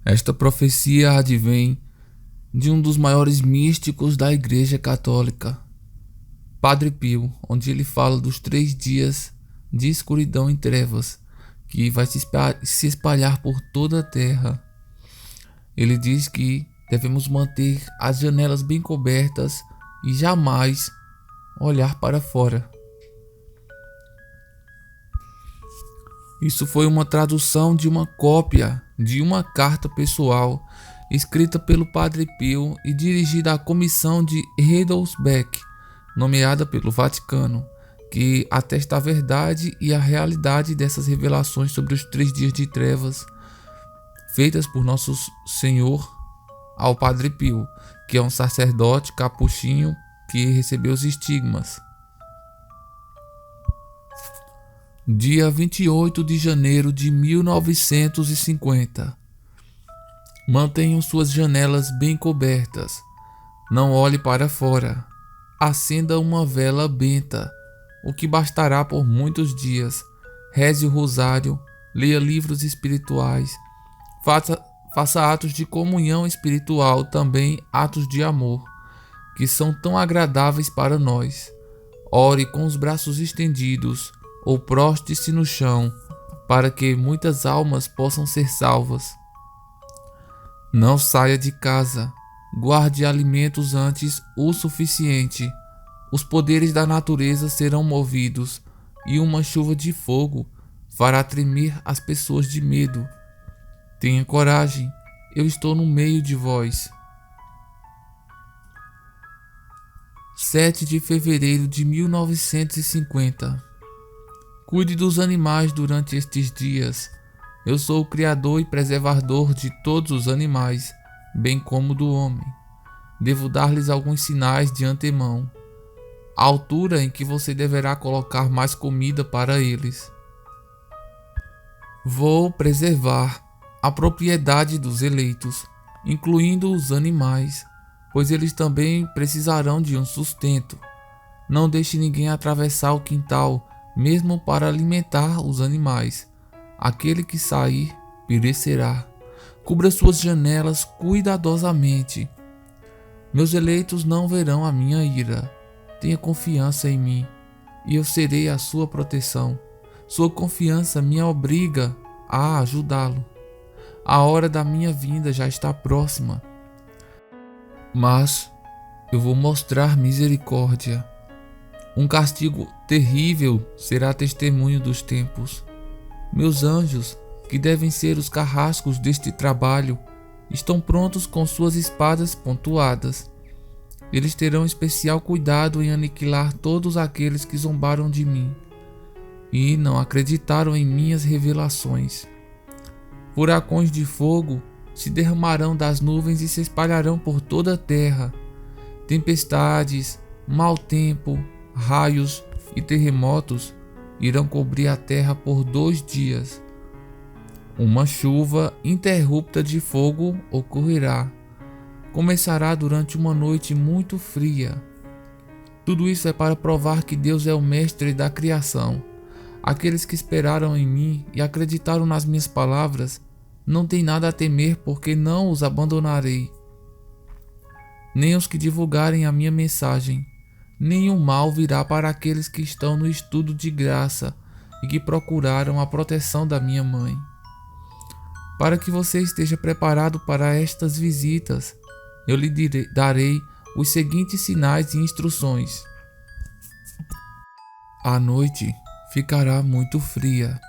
Esta profecia advém de um dos maiores místicos da Igreja Católica, Padre Pio, onde ele fala dos 3 dias de escuridão e trevas que vai se espalhar por toda a terra. Ele diz que devemos manter as janelas bem cobertas e jamais olhar para fora. Isso foi uma tradução de uma cópia de uma carta pessoal escrita pelo Padre Pio e dirigida à comissão de Heidelsbeck, nomeada pelo Vaticano, que atesta a verdade e a realidade dessas revelações sobre os 3 dias de trevas feitas por Nosso Senhor ao Padre Pio, que é um sacerdote capuchinho que recebeu os estigmas. Dia 28 de janeiro de 1950. Mantenham suas janelas bem cobertas. Não olhe para fora. Acenda uma vela benta, o que bastará por muitos dias. Reze o rosário, leia livros espirituais, faça atos de comunhão espiritual, também atos de amor, que são tão agradáveis para nós. Ore com os braços estendidos ou proste-se no chão, para que muitas almas possam ser salvas. Não saia de casa, guarde alimentos antes o suficiente. Os poderes da natureza serão movidos, e uma chuva de fogo fará tremer as pessoas de medo. Tenha coragem, eu estou no meio de vós. 7 de fevereiro de 1950. Cuide dos animais durante estes dias. Eu sou o criador e preservador de todos os animais, bem como do homem. Devo dar-lhes alguns sinais de antemão. A altura em que você deverá colocar mais comida para eles. Vou preservar a propriedade dos eleitos, incluindo os animais, pois eles também precisarão de um sustento. Não deixe ninguém atravessar o quintal, mesmo para alimentar os animais. Aquele que sair perecerá. Cubra suas janelas cuidadosamente. Meus eleitos não verão a minha ira. Tenha confiança em mim, e eu serei a sua proteção. Sua confiança me obriga a ajudá-lo. A hora da minha vinda já está próxima. Mas eu vou mostrar misericórdia. Um castigo terrível será testemunho dos tempos. Meus anjos, que devem ser os carrascos deste trabalho, estão prontos com suas espadas pontuadas. Eles terão especial cuidado em aniquilar todos aqueles que zombaram de mim e não acreditaram em minhas revelações. Furacões de fogo se derramarão das nuvens e se espalharão por toda a terra. Tempestades, mau tempo, raios e terremotos irão cobrir a terra por 2 dias. Uma chuva interrupta de fogo ocorrerá. Começará durante uma noite muito fria. Tudo isso é para provar que Deus é o mestre da criação. Aqueles que esperaram em mim e acreditaram nas minhas palavras não têm nada a temer, porque não os abandonarei. Nem os que divulgarem a minha mensagem. Nenhum mal virá para aqueles que estão no estudo de graça e que procuraram a proteção da minha mãe. Para que você esteja preparado para estas visitas, eu lhe darei os seguintes sinais e instruções. A noite ficará muito fria,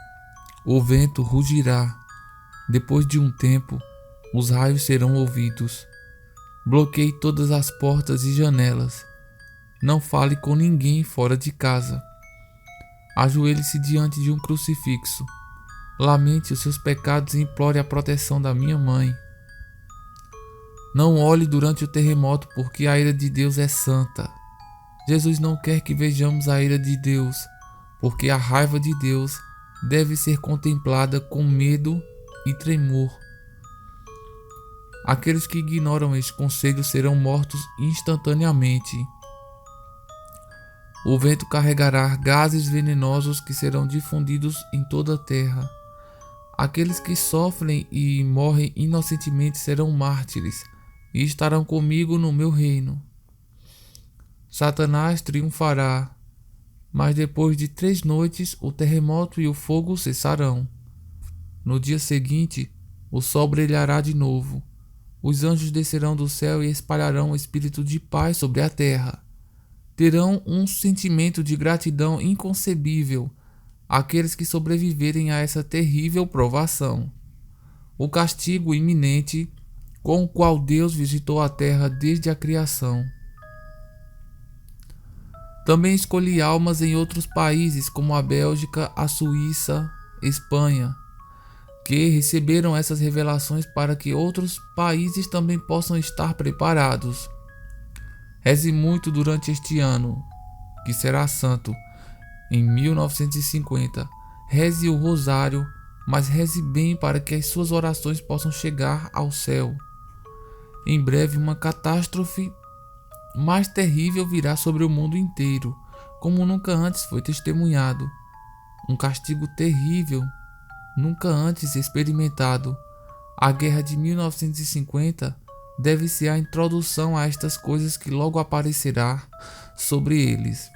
o vento rugirá. Depois de um tempo, os raios serão ouvidos. Bloqueie todas as portas e janelas. Não fale com ninguém fora de casa. Ajoelhe-se diante de um crucifixo. Lamente os seus pecados e implore a proteção da minha mãe. Não olhe durante o terremoto, porque a ira de Deus é santa. Jesus não quer que vejamos a ira de Deus, porque a raiva de Deus deve ser contemplada com medo e tremor. Aqueles que ignoram este conselho serão mortos instantaneamente. O vento carregará gases venenosos que serão difundidos em toda a terra. Aqueles que sofrem e morrem inocentemente serão mártires e estarão comigo no meu reino. Satanás triunfará, mas depois de 3 noites o terremoto e o fogo cessarão. No dia seguinte, o sol brilhará de novo. Os anjos descerão do céu e espalharão o espírito de paz sobre a terra. Terão um sentimento de gratidão inconcebível aqueles que sobreviverem a essa terrível provação. O castigo iminente com o qual Deus visitou a terra desde a criação. Também escolhi almas em outros países como a Bélgica, a Suíça, Espanha, que receberam essas revelações para que outros países também possam estar preparados. Reze muito durante este ano, que será santo, em 1950. Reze o rosário, mas reze bem para que as suas orações possam chegar ao céu. Em breve uma catástrofe mais terrível virá sobre o mundo inteiro, como nunca antes foi testemunhado. Um castigo terrível, nunca antes experimentado. A guerra de 1950 deve ser a introdução a estas coisas que logo aparecerá sobre eles,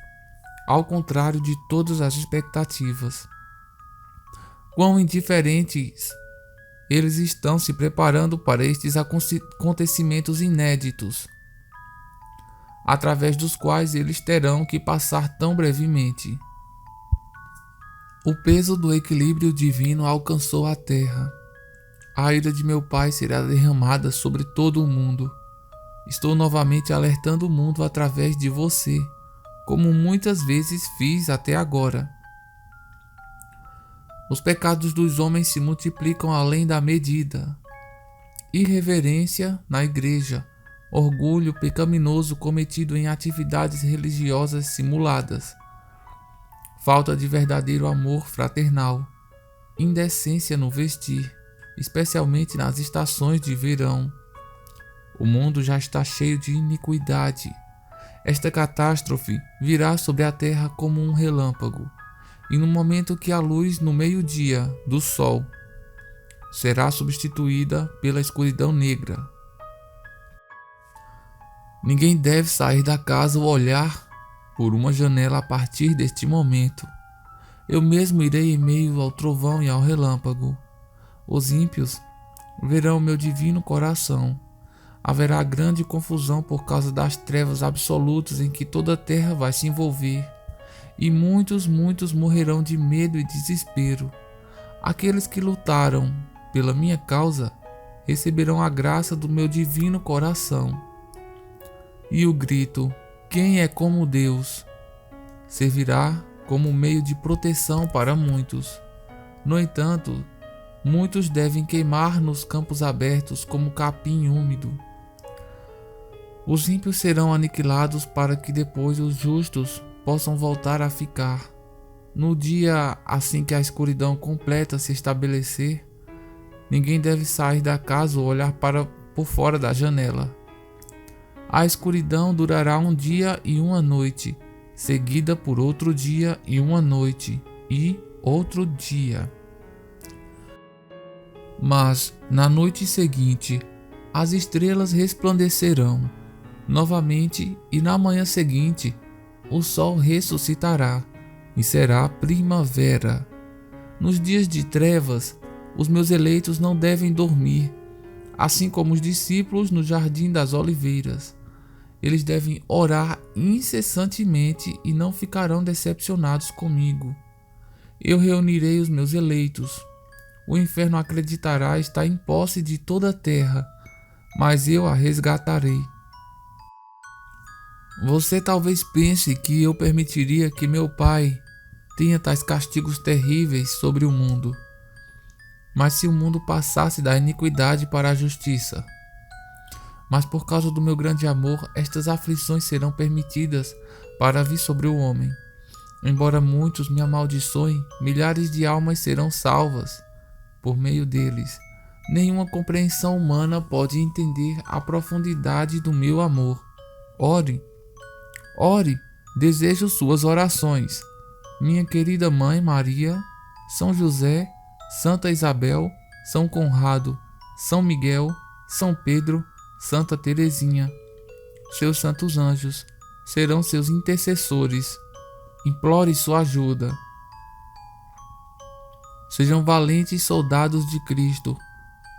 ao contrário de todas as expectativas. Quão indiferentes eles estão se preparando para estes acontecimentos inéditos, através dos quais eles terão que passar tão brevemente. O peso do equilíbrio divino alcançou a terra. A ira de meu Pai será derramada sobre todo o mundo. Estou novamente alertando o mundo através de você, como muitas vezes fiz até agora. Os pecados dos homens se multiplicam além da medida. Irreverência na igreja, orgulho pecaminoso cometido em atividades religiosas simuladas, falta de verdadeiro amor fraternal, indecência no vestir, especialmente nas estações de verão. O mundo já está cheio de iniquidade. Esta catástrofe virá sobre a terra como um relâmpago, e no momento que a luz no meio-dia do sol será substituída pela escuridão negra. Ninguém deve sair da casa ou olhar por uma janela a partir deste momento. Eu mesmo irei em meio ao trovão e ao relâmpago. Os ímpios verão o meu divino coração. Haverá grande confusão por causa das trevas absolutas em que toda a terra vai se envolver. E muitos morrerão de medo e desespero. Aqueles que lutaram pela minha causa receberão a graça do meu divino coração. E o grito, quem é como Deus, servirá como meio de proteção para muitos. No entanto, muitos devem queimar nos campos abertos como capim úmido. Os ímpios serão aniquilados para que depois os justos possam voltar a ficar. No dia assim que a escuridão completa se estabelecer, ninguém deve sair da casa ou olhar por fora da janela. A escuridão durará um dia e uma noite, seguida por outro dia e uma noite, e outro dia. Mas, na noite seguinte, as estrelas resplandecerão novamente, e na manhã seguinte, o sol ressuscitará, e será primavera. Nos dias de trevas, os meus eleitos não devem dormir, assim como os discípulos no jardim das oliveiras. Eles devem orar incessantemente e não ficarão decepcionados comigo. Eu reunirei os meus eleitos. O inferno acreditará estar em posse de toda a terra, mas eu a resgatarei. Você talvez pense que eu permitiria que meu Pai tenha tais castigos terríveis sobre o mundo. Mas se o mundo passasse da iniquidade para a justiça, mas por causa do meu grande amor, estas aflições serão permitidas para vir sobre o homem. Embora muitos me amaldiçoem, milhares de almas serão salvas por meio deles. Nenhuma compreensão humana pode entender a profundidade do meu amor. Ore, desejo suas orações. Minha querida Mãe Maria, São José, Santa Isabel, São Conrado, São Miguel, São Pedro, Santa Teresinha. Seus santos anjos serão seus intercessores. Implore sua ajuda. Sejam valentes soldados de Cristo.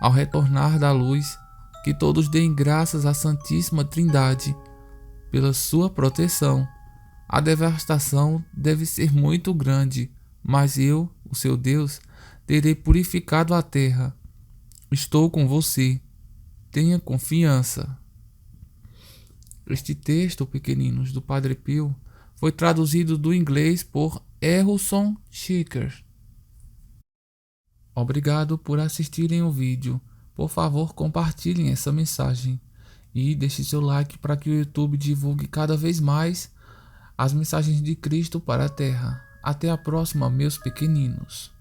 Ao retornar da luz, que todos deem graças à Santíssima Trindade pela sua proteção. A devastação deve ser muito grande, mas eu, o seu Deus, terei purificado a terra. Estou com você. Tenha confiança. Este texto, pequeninos, do Padre Pio, foi traduzido do inglês por Errolson Schicker. Obrigado por assistirem o vídeo. Por favor, compartilhem essa mensagem e deixe seu like para que o YouTube divulgue cada vez mais as mensagens de Cristo para a Terra. Até a próxima, meus pequeninos.